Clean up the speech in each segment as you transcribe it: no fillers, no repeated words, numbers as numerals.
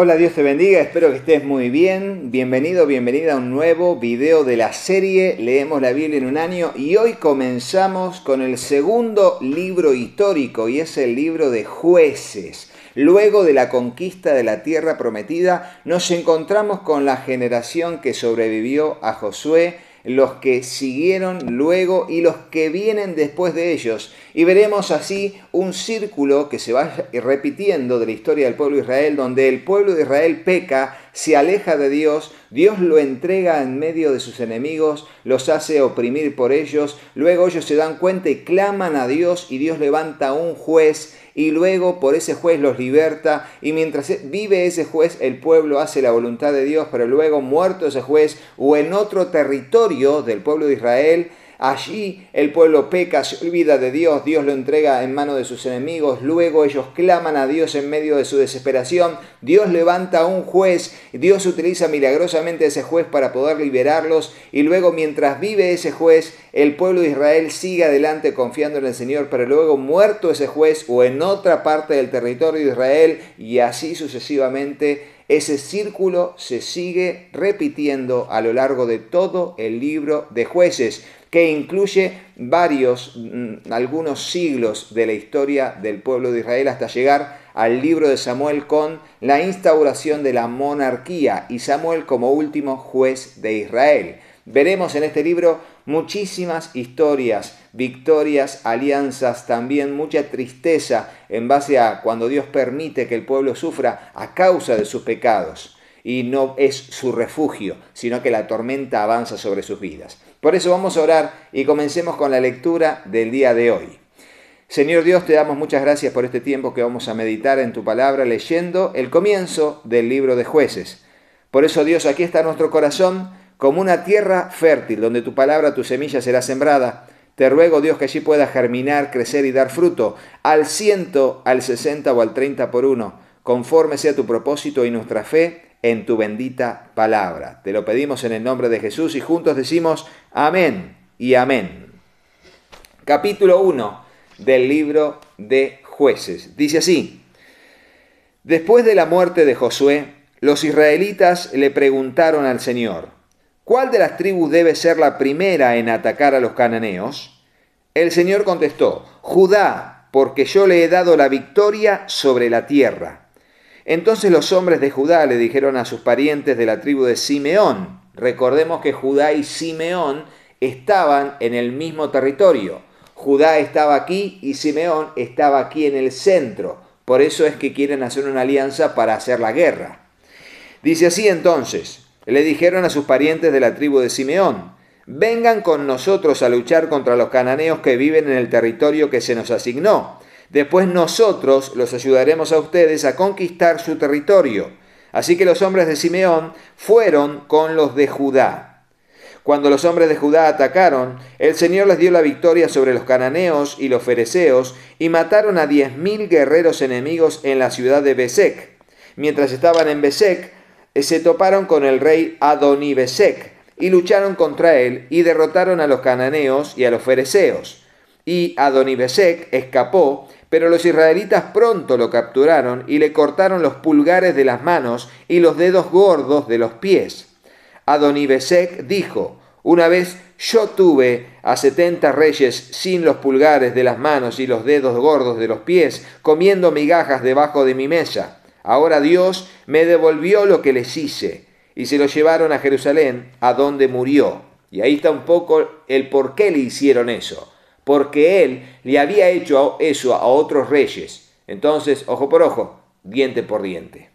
Hola, Dios te bendiga, espero que estés muy bien. Bienvenido, bienvenida a un nuevo video de la serie Leemos la Biblia en un año y hoy comenzamos con el segundo libro histórico y es el libro de Jueces. Luego de la conquista de la tierra prometida, nos encontramos con la generación que sobrevivió a Josué, los que siguieron luego y los que vienen después de ellos. Y veremos así un círculo que se va repitiendo de la historia del pueblo de Israel, donde el pueblo de Israel peca, se aleja de Dios, Dios lo entrega en medio de sus enemigos, los hace oprimir por ellos, luego ellos se dan cuenta y claman a Dios y Dios levanta un juez y luego por ese juez los liberta y mientras vive ese juez el pueblo hace la voluntad de Dios, pero luego muerto ese juez o en otro territorio del pueblo de Israel, allí el pueblo peca, se olvida de Dios, Dios lo entrega en manos de sus enemigos, luego ellos claman a Dios en medio de su desesperación, Dios levanta a un juez, Dios utiliza milagrosamente a ese juez para poder liberarlos y luego mientras vive ese juez, el pueblo de Israel sigue adelante confiando en el Señor, pero luego muerto ese juez o en otra parte del territorio de Israel y así sucesivamente, ese círculo se sigue repitiendo a lo largo de todo el libro de Jueces, que incluye algunos siglos de la historia del pueblo de Israel hasta llegar al libro de Samuel con la instauración de la monarquía y Samuel como último juez de Israel. Veremos en este libro muchísimas historias, victorias, alianzas, también mucha tristeza en base a cuando Dios permite que el pueblo sufra a causa de sus pecados. Y no es su refugio, sino que la tormenta avanza sobre sus vidas. Por eso vamos a orar y comencemos con la lectura del día de hoy. Señor Dios, te damos muchas gracias por este tiempo que vamos a meditar en tu palabra leyendo el comienzo del libro de Jueces. Por eso, Dios, aquí está nuestro corazón como una tierra fértil, donde tu palabra, tu semilla será sembrada. Te ruego, Dios, que allí pueda germinar, crecer y dar fruto al 100, al 60 o al 30 por uno, conforme sea tu propósito y nuestra fe en tu bendita palabra. Te lo pedimos en el nombre de Jesús y juntos decimos amén y amén. Capítulo 1 del libro de Jueces. Dice así: Después de la muerte de Josué, los israelitas le preguntaron al Señor: ¿cuál de las tribus debe ser la primera en atacar a los cananeos? El Señor contestó: Judá, porque yo le he dado la victoria sobre la tierra. Entonces los hombres de Judá le dijeron a sus parientes de la tribu de Simeón. Recordemos que Judá y Simeón estaban en el mismo territorio. Judá estaba aquí y Simeón estaba aquí en el centro. Por eso es que quieren hacer una alianza para hacer la guerra. Dice así entonces, le dijeron a sus parientes de la tribu de Simeón: vengan con nosotros a luchar contra los cananeos que viven en el territorio que se nos asignó. Después nosotros los ayudaremos a ustedes a conquistar su territorio. Así que los hombres de Simeón fueron con los de Judá. Cuando los hombres de Judá atacaron, el Señor les dio la victoria sobre los cananeos y los fereceos y mataron a 10.000 guerreros enemigos en la ciudad de Besek. Mientras estaban en Besek, se toparon con el rey Adonibesek y lucharon contra él y derrotaron a los cananeos y a los fereceos. Y Adonibesek escapó, pero los israelitas pronto lo capturaron y le cortaron los pulgares de las manos y los dedos gordos de los pies. Adonibesek dijo: una vez yo tuve a 70 reyes sin los pulgares de las manos y los dedos gordos de los pies, comiendo migajas debajo de mi mesa. Ahora Dios me devolvió lo que les hice, y se lo llevaron a Jerusalén, a donde murió. Y ahí está un poco el por qué le hicieron eso. Porque él le había hecho eso a otros reyes. Entonces, ojo por ojo, diente por diente.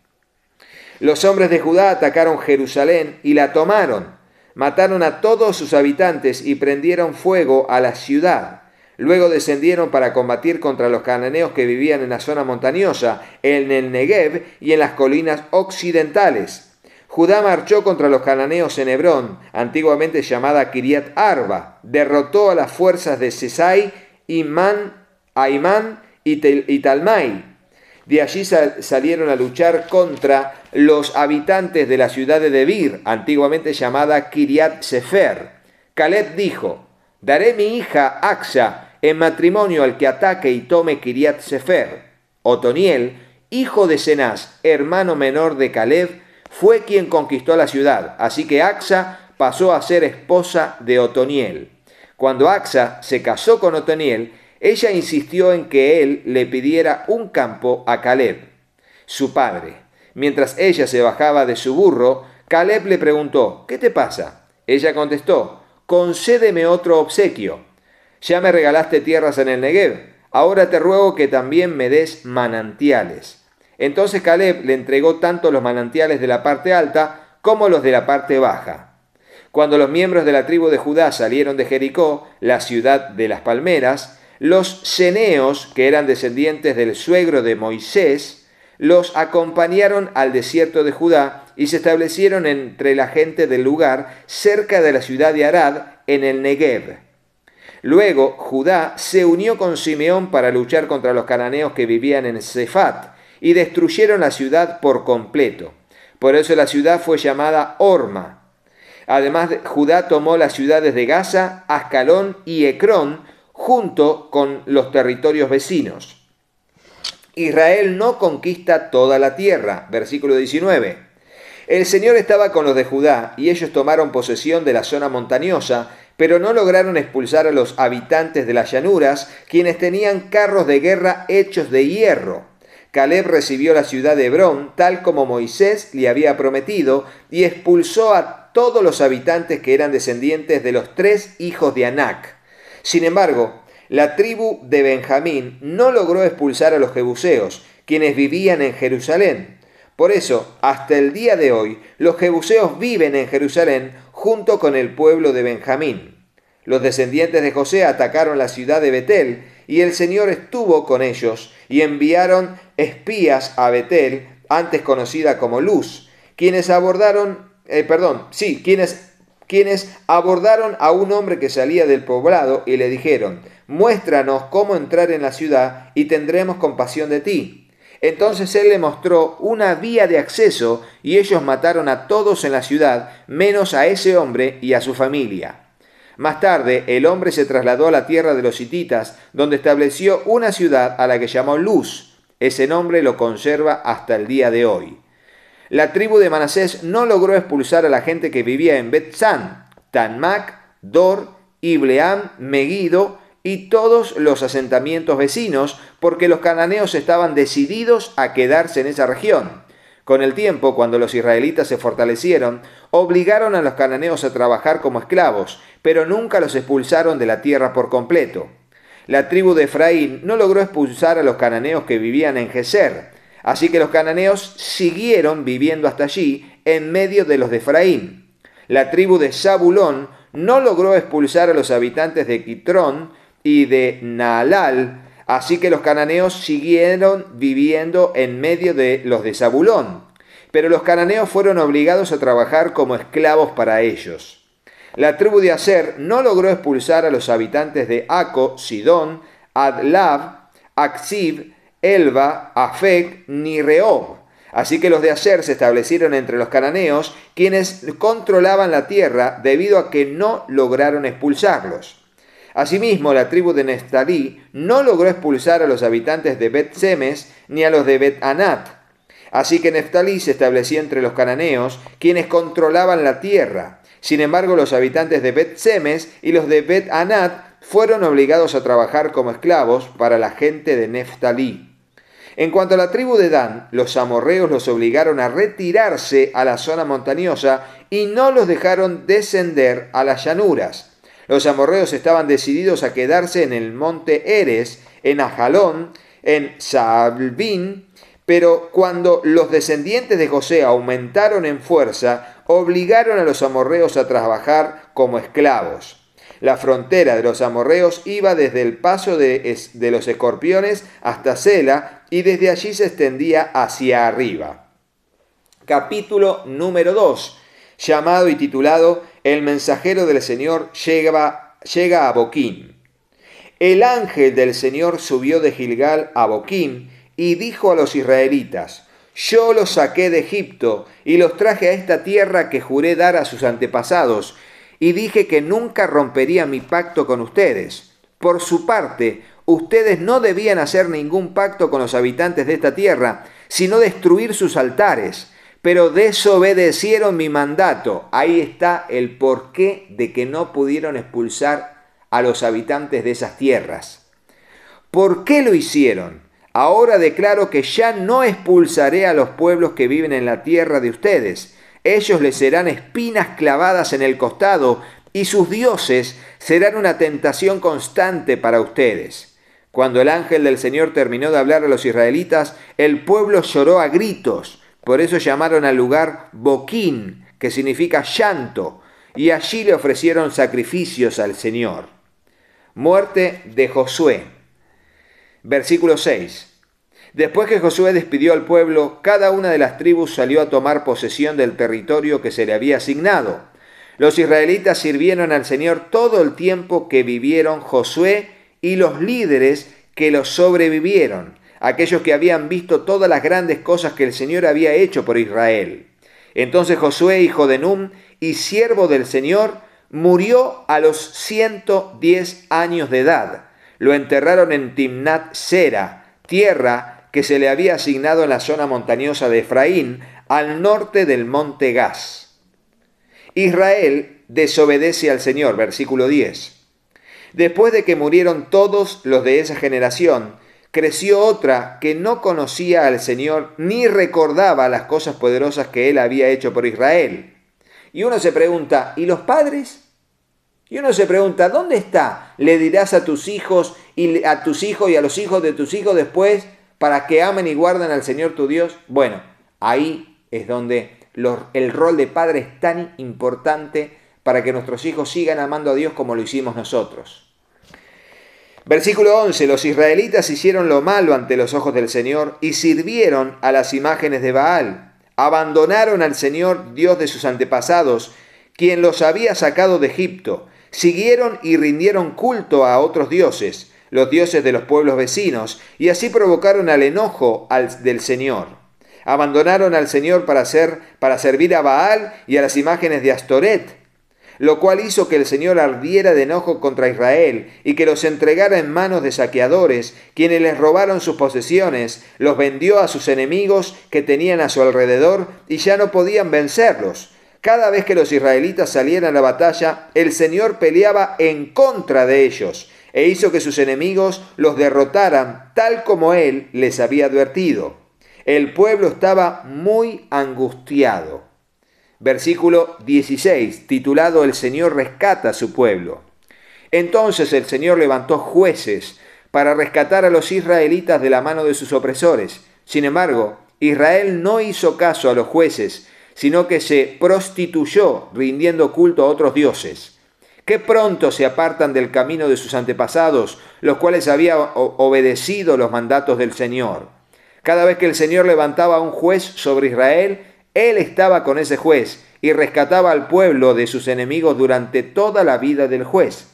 Los hombres de Judá atacaron Jerusalén y la tomaron. Mataron a todos sus habitantes y prendieron fuego a la ciudad. Luego descendieron para combatir contra los cananeos que vivían en la zona montañosa, en el Negev y en las colinas occidentales. Judá marchó contra los cananeos en Hebrón, antiguamente llamada Kiriat Arba, derrotó a las fuerzas de Sesai, Aimán y Talmai. De allí salieron a luchar contra los habitantes de la ciudad de Debir, antiguamente llamada Kiriat Sefer. Caleb dijo: daré mi hija Axa en matrimonio al que ataque y tome Kiriat Sefer. Otoniel, hijo de Cenaz, hermano menor de Caleb, fue quien conquistó la ciudad. Así que Acsa pasó a ser esposa de Otoniel. Cuando Acsa se casó con Otoniel, ella insistió en que él le pidiera un campo a Caleb, su padre. Mientras ella se bajaba de su burro, Caleb le preguntó: ¿qué te pasa? Ella contestó: concédeme otro obsequio. Ya me regalaste tierras en el Negev, ahora te ruego que también me des manantiales. Entonces Caleb le entregó tanto los manantiales de la parte alta como los de la parte baja. Cuando los miembros de la tribu de Judá salieron de Jericó, la ciudad de las palmeras, los ceneos, que eran descendientes del suegro de Moisés, los acompañaron al desierto de Judá y se establecieron entre la gente del lugar cerca de la ciudad de Arad, en el Negev. Luego Judá se unió con Simeón para luchar contra los cananeos que vivían en Sefat y destruyeron la ciudad por completo. Por eso la ciudad fue llamada Horma. Además, Judá tomó las ciudades de Gaza, Ascalón y Ecrón junto con los territorios vecinos. Israel no conquista toda la tierra. Versículo 19. El Señor estaba con los de Judá y ellos tomaron posesión de la zona montañosa, pero no lograron expulsar a los habitantes de las llanuras, quienes tenían carros de guerra hechos de hierro. Caleb recibió la ciudad de Hebrón, tal como Moisés le había prometido, y expulsó a todos los habitantes que eran descendientes de los 3 hijos de Anac. Sin embargo, la tribu de Benjamín no logró expulsar a los jebuseos, quienes vivían en Jerusalén. Por eso, hasta el día de hoy, los jebuseos viven en Jerusalén junto con el pueblo de Benjamín. Los descendientes de José atacaron la ciudad de Betel, y el Señor estuvo con ellos, y enviaron espías a Betel, antes conocida como Luz, quienes abordaron a un hombre que salía del poblado y le dijeron: muéstranos cómo entrar en la ciudad y tendremos compasión de ti. Entonces él le mostró una vía de acceso y ellos mataron a todos en la ciudad, menos a ese hombre y a su familia. Más tarde, el hombre se trasladó a la tierra de los hititas, donde estableció una ciudad a la que llamó Luz. Ese nombre lo conserva hasta el día de hoy. La tribu de Manasés no logró expulsar a la gente que vivía en Bet-San, Tanmac, Dor, Ibleam, Megiddo y todos los asentamientos vecinos, porque los cananeos estaban decididos a quedarse en esa región. Con el tiempo, cuando los israelitas se fortalecieron, obligaron a los cananeos a trabajar como esclavos, pero nunca los expulsaron de la tierra por completo. La tribu de Efraín no logró expulsar a los cananeos que vivían en Geser, así que los cananeos siguieron viviendo hasta allí, en medio de los de Efraín. La tribu de Zabulón no logró expulsar a los habitantes de Quitrón y de Naalal, así que los cananeos siguieron viviendo en medio de los de Zabulón, pero los cananeos fueron obligados a trabajar como esclavos para ellos. La tribu de Aser no logró expulsar a los habitantes de Aco, Sidón, Adlab, Aksib, Elba, Afec ni Rehob. Así que los de Aser se establecieron entre los cananeos, quienes controlaban la tierra debido a que no lograron expulsarlos. Asimismo, la tribu de Neftalí no logró expulsar a los habitantes de Bet-Semes ni a los de Bet-Anat. Así que Neftalí se estableció entre los cananeos, quienes controlaban la tierra. Sin embargo, los habitantes de Bet-Semes y los de Bet-Anat fueron obligados a trabajar como esclavos para la gente de Neftalí. En cuanto a la tribu de Dan, los amorreos los obligaron a retirarse a la zona montañosa y no los dejaron descender a las llanuras. Los amorreos estaban decididos a quedarse en el monte Eres, en Ajalón, en Saalbín, pero cuando los descendientes de José aumentaron en fuerza, obligaron a los amorreos a trabajar como esclavos. La frontera de los amorreos iba desde el paso de los escorpiones hasta Sela y desde allí se extendía hacia arriba. Capítulo número 2, llamado y titulado El mensajero del Señor llega a Boquim. El ángel del Señor subió de Gilgal a Boquim y dijo a los israelitas: yo los saqué de Egipto y los traje a esta tierra que juré dar a sus antepasados, y dije que nunca rompería mi pacto con ustedes. Por su parte, ustedes no debían hacer ningún pacto con los habitantes de esta tierra, sino destruir sus altares, pero desobedecieron mi mandato. Ahí está el porqué de que no pudieron expulsar a los habitantes de esas tierras. ¿Por qué lo hicieron? Ahora declaro que ya no expulsaré a los pueblos que viven en la tierra de ustedes. Ellos les serán espinas clavadas en el costado y sus dioses serán una tentación constante para ustedes. Cuando el ángel del Señor terminó de hablar a los israelitas, el pueblo lloró a gritos. Por eso llamaron al lugar Boquín, que significa llanto, y allí le ofrecieron sacrificios al Señor. Muerte de Josué. Versículo 6. Después que Josué despidió al pueblo, cada una de las tribus salió a tomar posesión del territorio que se le había asignado. Los israelitas sirvieron al Señor todo el tiempo que vivieron Josué y los líderes que los sobrevivieron, aquellos que habían visto todas las grandes cosas que el Señor había hecho por Israel. Entonces Josué, hijo de Nun y siervo del Señor, murió a los 110 años de edad. Lo enterraron en Timnat Sera, tierra que se le había asignado en la zona montañosa de Efraín, al norte del monte Gaz. Israel desobedece al Señor, versículo 10. Después de que murieron todos los de esa generación, creció otra que no conocía al Señor ni recordaba las cosas poderosas que Él había hecho por Israel. Y uno se pregunta, ¿y los padres? Y uno se pregunta, ¿dónde está? ¿Le dirás a tus hijos y a tus hijos y a los hijos de tus hijos después para que amen y guarden al Señor tu Dios? Bueno, ahí es donde el rol de padre es tan importante para que nuestros hijos sigan amando a Dios como lo hicimos nosotros. Versículo 11. Los israelitas hicieron lo malo ante los ojos del Señor y sirvieron a las imágenes de Baal. Abandonaron al Señor, Dios de sus antepasados, quien los había sacado de Egipto. Siguieron y rindieron culto a otros dioses, los dioses de los pueblos vecinos, y así provocaron al enojo del Señor. Abandonaron al Señor para servir a Baal y a las imágenes de Astoret, lo cual hizo que el Señor ardiera de enojo contra Israel y que los entregara en manos de saqueadores, quienes les robaron sus posesiones, los vendió a sus enemigos que tenían a su alrededor y ya no podían vencerlos. Cada vez que los israelitas salían a la batalla, el Señor peleaba en contra de ellos e hizo que sus enemigos los derrotaran, tal como Él les había advertido. El pueblo estaba muy angustiado. Versículo 16, titulado El Señor rescata a su pueblo. Entonces el Señor levantó jueces para rescatar a los israelitas de la mano de sus opresores. Sin embargo, Israel no hizo caso a los jueces, sino que se prostituyó rindiendo culto a otros dioses. Qué pronto se apartan del camino de sus antepasados, los cuales habían obedecido los mandatos del Señor. Cada vez que el Señor levantaba a un juez sobre Israel, Él estaba con ese juez y rescataba al pueblo de sus enemigos durante toda la vida del juez.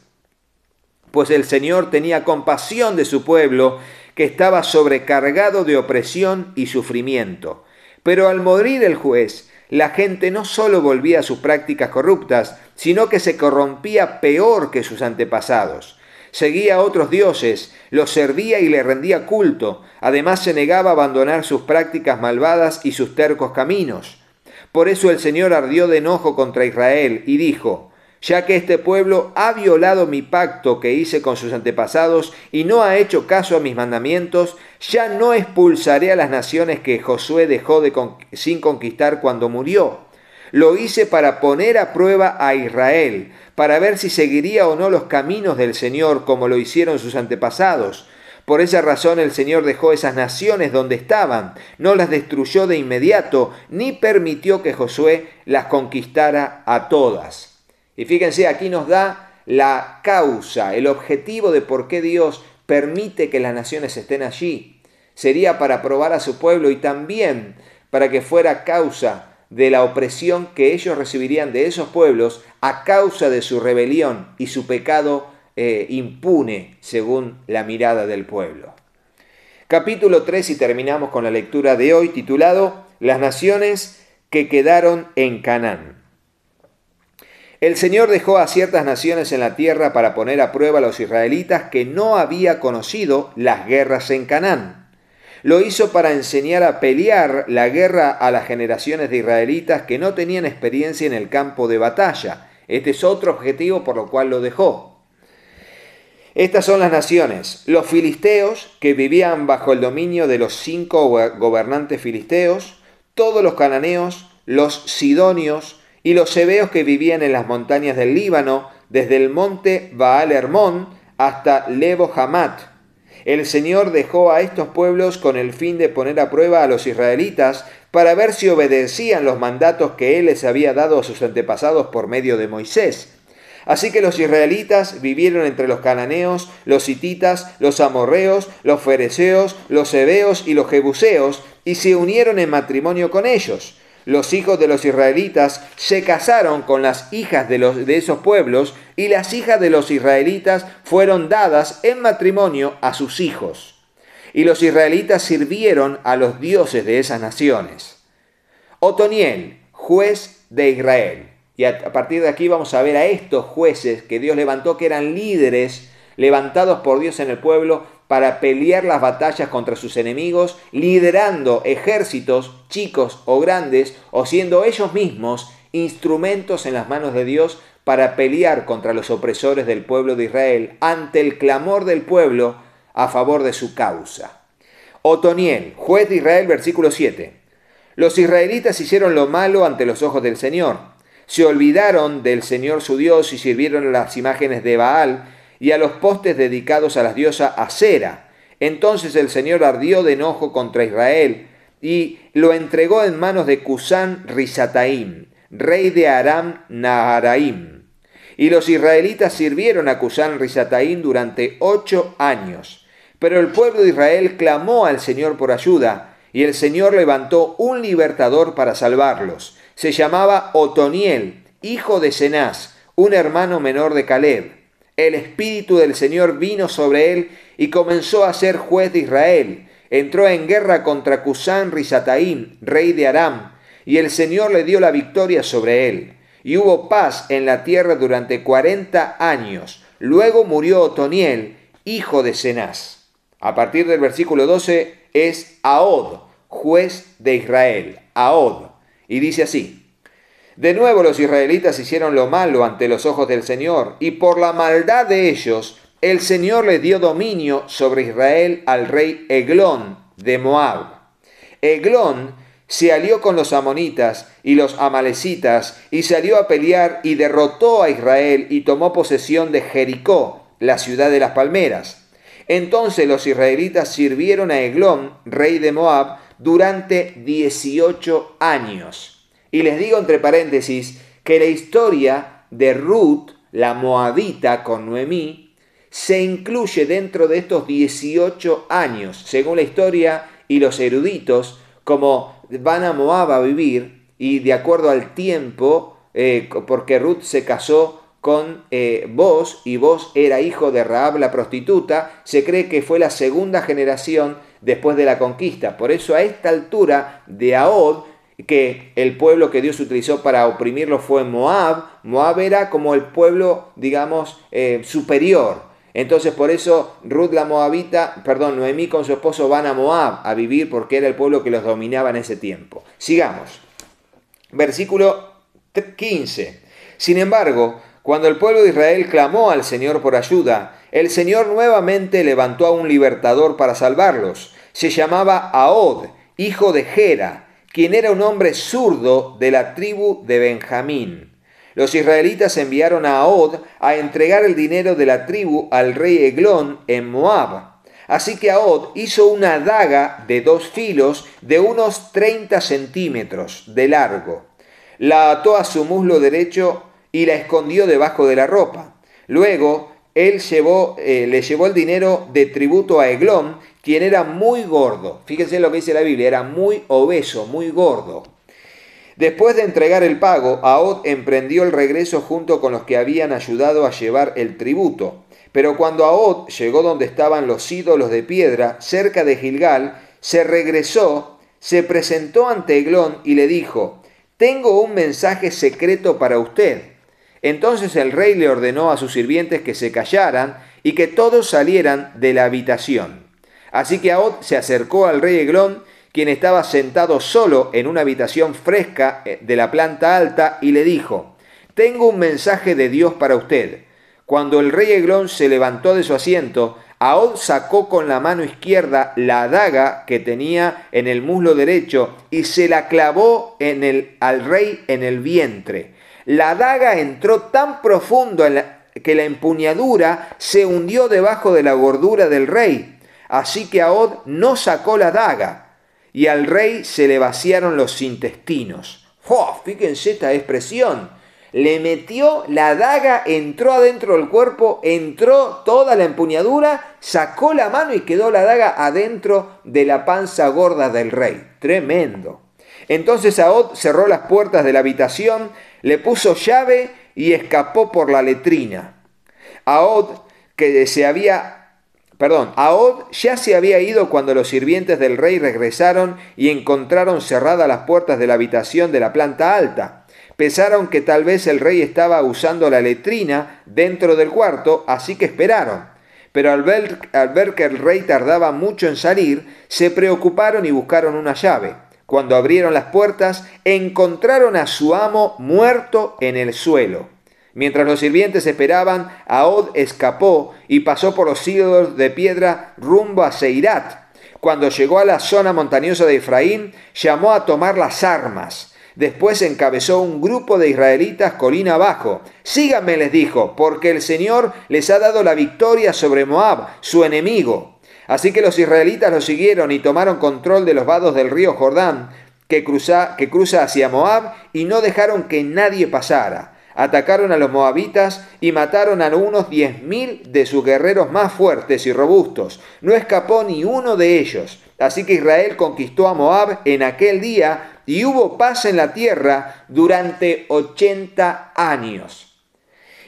Pues el Señor tenía compasión de su pueblo, que estaba sobrecargado de opresión y sufrimiento. Pero al morir el juez, la gente no solo volvía a sus prácticas corruptas, sino que se corrompía peor que sus antepasados. Seguía a otros dioses, los servía y le rendía culto. Además se negaba a abandonar sus prácticas malvadas y sus tercos caminos. Por eso el Señor ardió de enojo contra Israel y dijo: ya que este pueblo ha violado mi pacto que hice con sus antepasados y no ha hecho caso a mis mandamientos, ya no expulsaré a las naciones que Josué dejó sin conquistar cuando murió. Lo hice para poner a prueba a Israel, para ver si seguiría o no los caminos del Señor como lo hicieron sus antepasados. Por esa razón el Señor dejó esas naciones donde estaban, no las destruyó de inmediato, ni permitió que Josué las conquistara a todas. Y fíjense, aquí nos da la causa, el objetivo de por qué Dios permite que las naciones estén allí. Sería para probar a su pueblo y también para que fuera causa de la opresión que ellos recibirían de esos pueblos a causa de su rebelión y su pecado impune según la mirada del pueblo. Capítulo 3 y terminamos con la lectura de hoy titulado Las naciones que quedaron en Canaán. El Señor dejó a ciertas naciones en la tierra para poner a prueba a los israelitas que no había conocido las guerras en Canaán. Lo hizo para enseñar a pelear la guerra a las generaciones de israelitas que no tenían experiencia en el campo de batalla. Este es otro objetivo por lo cual lo dejó. Estas son las naciones: los filisteos, que vivían bajo el dominio de los 5 gobernantes filisteos, todos los cananeos, los sidonios y los heveos que vivían en las montañas del Líbano, desde el monte Baal Hermón hasta Lebo Hamat. El Señor dejó a estos pueblos con el fin de poner a prueba a los israelitas para ver si obedecían los mandatos que Él les había dado a sus antepasados por medio de Moisés. Así que los israelitas vivieron entre los cananeos, los hititas, los amorreos, los fereceos, los heveos y los jebuseos, y se unieron en matrimonio con ellos. Los hijos de los israelitas se casaron con las hijas de esos pueblos, y las hijas de los israelitas fueron dadas en matrimonio a sus hijos. Y los israelitas sirvieron a los dioses de esas naciones. Otoniel, juez de Israel. Y a partir de aquí vamos a ver a estos jueces que Dios levantó, que eran líderes levantados por Dios en el pueblo para pelear las batallas contra sus enemigos, liderando ejércitos, chicos o grandes, o siendo ellos mismos instrumentos en las manos de Dios para pelear contra los opresores del pueblo de Israel ante el clamor del pueblo a favor de su causa. Otoniel, juez de Israel, versículo 7. Los israelitas hicieron lo malo ante los ojos del Señor. Se olvidaron del Señor su Dios y sirvieron a las imágenes de Baal y a los postes dedicados a la diosa Asera. Entonces el Señor ardió de enojo contra Israel y lo entregó en manos de Cusán Risataim, rey de Aram Naharaim. Y los israelitas sirvieron a Cusán Risataim durante 8 años. Pero el pueblo de Israel clamó al Señor por ayuda, y el Señor levantó un libertador para salvarlos. Se llamaba Otoniel, hijo de Cenaz, un hermano menor de Caleb. El Espíritu del Señor vino sobre él y comenzó a ser juez de Israel. Entró en guerra contra Cusán Risataim, rey de Aram, y el Señor le dio la victoria sobre él. Y hubo paz en la tierra durante 40 años. Luego murió Otoniel, hijo de Cenaz. A partir del versículo 12 es Ahod, juez de Israel. Ahod. Y dice así: de nuevo los israelitas hicieron lo malo ante los ojos del Señor, y por la maldad de ellos, el Señor les dio dominio sobre Israel al rey Eglón de Moab. Eglón se alió con los amonitas y los amalecitas, y salió a pelear y derrotó a Israel y tomó posesión de Jericó, la ciudad de las palmeras. Entonces los israelitas sirvieron a Eglón, rey de Moab, durante 18 años. Y les digo entre paréntesis que la historia de Ruth, la moabita con Noemí, se incluye dentro de estos 18 años, según la historia y los eruditos, como van a Moab a vivir, y de acuerdo al tiempo, porque Ruth se casó con Boz, y Boz era hijo de Rahab la prostituta, se cree que fue la segunda generación después de la conquista. Por eso a esta altura de Ahod, que el pueblo que Dios utilizó para oprimirlo fue Moab. Moab era como el pueblo, digamos, superior. Entonces por eso Noemí con su esposo van a Moab a vivir, porque era el pueblo que los dominaba en ese tiempo. Sigamos. Versículo 15. Sin embargo, cuando el pueblo de Israel clamó al Señor por ayuda, el Señor nuevamente levantó a un libertador para salvarlos. Se llamaba Ahod, hijo de Gera, quien era un hombre zurdo de la tribu de Benjamín. Los israelitas enviaron a Ahod a entregar el dinero de la tribu al rey Eglón en Moab. Así que Ahod hizo una daga de 2 filos de unos 30 centímetros de largo. La ató a su muslo derecho y la escondió debajo de la ropa. Luego él le llevó el dinero de tributo a Eglón, quien era muy gordo. Fíjense lo que dice la Biblia, era muy obeso, muy gordo. Después de entregar el pago, Ahod emprendió el regreso junto con los que habían ayudado a llevar el tributo. Pero cuando Ahod llegó donde estaban los ídolos de piedra, cerca de Gilgal, se regresó, se presentó ante Eglón y le dijo: «Tengo un mensaje secreto para usted». Entonces el rey le ordenó a sus sirvientes que se callaran y que todos salieran de la habitación. Así que Ahod se acercó al rey Eglón, quien estaba sentado solo en una habitación fresca de la planta alta, y le dijo: «Tengo un mensaje de Dios para usted». Cuando el rey Eglón se levantó de su asiento, Ahod sacó con la mano izquierda la daga que tenía en el muslo derecho y se la clavó al rey en el vientre. La daga entró tan profundo que la empuñadura se hundió debajo de la gordura del rey. Así que Ahod no sacó la daga y al rey se le vaciaron los intestinos. ¡Oh! Fíjense esta expresión. Le metió la daga, entró adentro del cuerpo, entró toda la empuñadura, sacó la mano y quedó la daga adentro de la panza gorda del rey. Tremendo. Entonces Ahod cerró las puertas de la habitación, le puso llave y escapó por la letrina. Ahod ya se había ido cuando los sirvientes del rey regresaron y encontraron cerradas las puertas de la habitación de la planta alta. Pensaron que tal vez el rey estaba usando la letrina dentro del cuarto, así que esperaron. Pero al ver que el rey tardaba mucho en salir, se preocuparon y buscaron una llave. Cuando abrieron las puertas, encontraron a su amo muerto en el suelo. Mientras los sirvientes esperaban, Ahod escapó y pasó por los ídolos de piedra rumbo a Seirat. Cuando llegó a la zona montañosa de Efraín, llamó a tomar las armas. Después encabezó un grupo de israelitas colina abajo. «Síganme», les dijo, «porque el Señor les ha dado la victoria sobre Moab, su enemigo». Así que los israelitas lo siguieron y tomaron control de los vados del río Jordán, que cruza hacia Moab, y no dejaron que nadie pasara. Atacaron a los moabitas y mataron a unos 10.000 de sus guerreros más fuertes y robustos. No escapó ni uno de ellos. Así que Israel conquistó a Moab en aquel día y hubo paz en la tierra durante 80 años.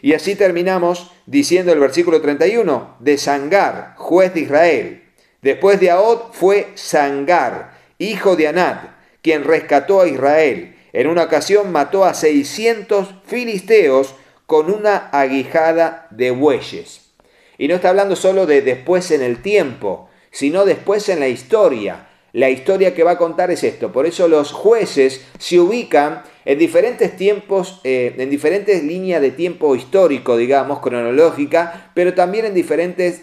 Y así terminamos diciendo el versículo 31, de Sangar, juez de Israel. Después de Ahod fue Sangar, hijo de Anat, quien rescató a Israel. En una ocasión mató a 600 filisteos con una aguijada de bueyes. Y no está hablando solo de después en el tiempo, sino después en la historia. La historia que va a contar es esto. Por eso los jueces se ubican en diferentes tiempos, en diferentes líneas de tiempo histórico, digamos, cronológica, pero también en diferentes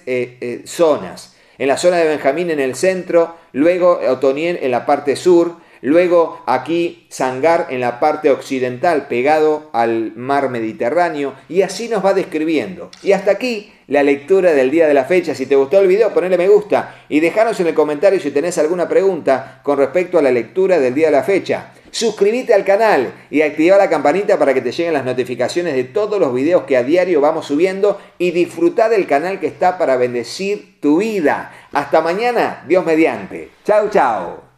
zonas. En la zona de Benjamín en el centro, luego Otoniel en la parte sur, luego aquí Sangar en la parte occidental, pegado al mar Mediterráneo, y así nos va describiendo. Y hasta aquí la lectura del día de la fecha. Si te gustó el video, ponle me gusta y dejanos en el comentario si tenés alguna pregunta con respecto a la lectura del día de la fecha. Suscríbete al canal y activa la campanita para que te lleguen las notificaciones de todos los videos que a diario vamos subiendo, y disfruta del canal que está para bendecir tu vida. Hasta mañana, Dios mediante. Chau, chau.